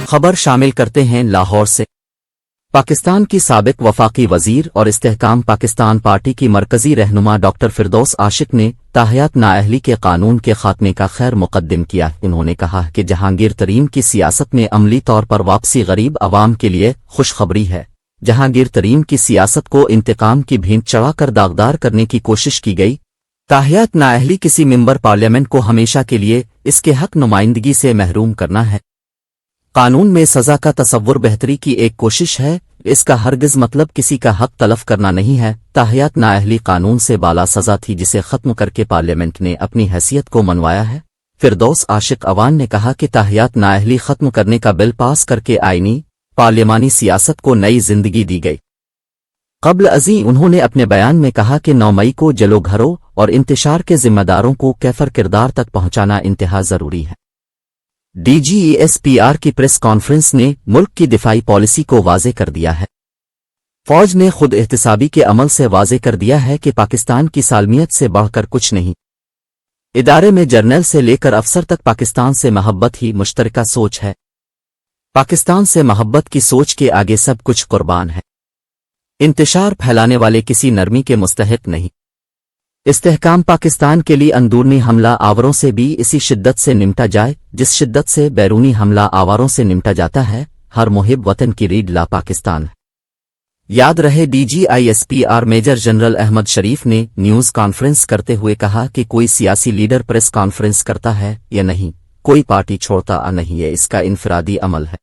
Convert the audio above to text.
خبر شامل کرتے ہیں لاہور سے۔ پاکستان کی سابق وفاقی وزیر اور استحکام پاکستان پارٹی کی مرکزی رہنما ڈاکٹر فردوس عاشق نے تاحیات نااہلی کے قانون کے خاتمے کا خیر مقدم کیا۔ انہوں نے کہا کہ جہانگیر ترین کی سیاست میں عملی طور پر واپسی غریب عوام کے لیے خوشخبری ہے۔ جہانگیر ترین کی سیاست کو انتقام کی بھینٹ چڑھا کر داغدار کرنے کی کوشش کی گئی۔ تاحیات نااہلی کسی ممبر پارلیمنٹ کو ہمیشہ کے لیے اس کے حق نمائندگی سے محروم کرنا ہے۔ قانون میں سزا کا تصور بہتری کی ایک کوشش ہے، اس کا ہرگز مطلب کسی کا حق تلف کرنا نہیں ہے۔ تاحیات نااہلی قانون سے بالا سزا تھی جسے ختم کر کے پارلیمنٹ نے اپنی حیثیت کو منوایا ہے۔ فردوس عاشق عوان نے کہا کہ تاحیات نااہلی ختم کرنے کا بل پاس کر کے آئینی پارلیمانی سیاست کو نئی زندگی دی گئی۔ قبل ازیں انہوں نے اپنے بیان میں کہا کہ 9 مئی کو جلو گھروں اور انتشار کے ذمہ داروں کو کیفر کردار تک پہنچانا انتہا ضروری ہے۔ D G S P R کی پریس کانفرنس نے ملک کی دفاعی پالیسی کو واضح کر دیا ہے۔ فوج نے خود احتسابی کے عمل سے واضح کر دیا ہے کہ پاکستان کی سالمیت سے بڑھ کر کچھ نہیں۔ ادارے میں جرنیل سے لے کر افسر تک پاکستان سے محبت ہی مشترکہ سوچ ہے۔ پاکستان سے محبت کی سوچ کے آگے سب کچھ قربان ہے۔ انتشار پھیلانے والے کسی نرمی کے مستحق نہیں۔ استحکام پاکستان کے لیے اندرونی حملہ آوروں سے بھی اسی شدت سے نمٹا جائے جس شدت سے بیرونی حملہ آوروں سے نمٹا جاتا ہے۔ ہر محب وطن کی ریڈ لا پاکستان ہے۔ یاد رہے D G S P R major general Ahmed Sharif نے نیوز کانفرنس کرتے ہوئے کہا کہ کوئی سیاسی لیڈر پریس کانفرنس کرتا ہے یا نہیں، کوئی پارٹی چھوڑتا نہیں، یہ اس کا انفرادی عمل ہے۔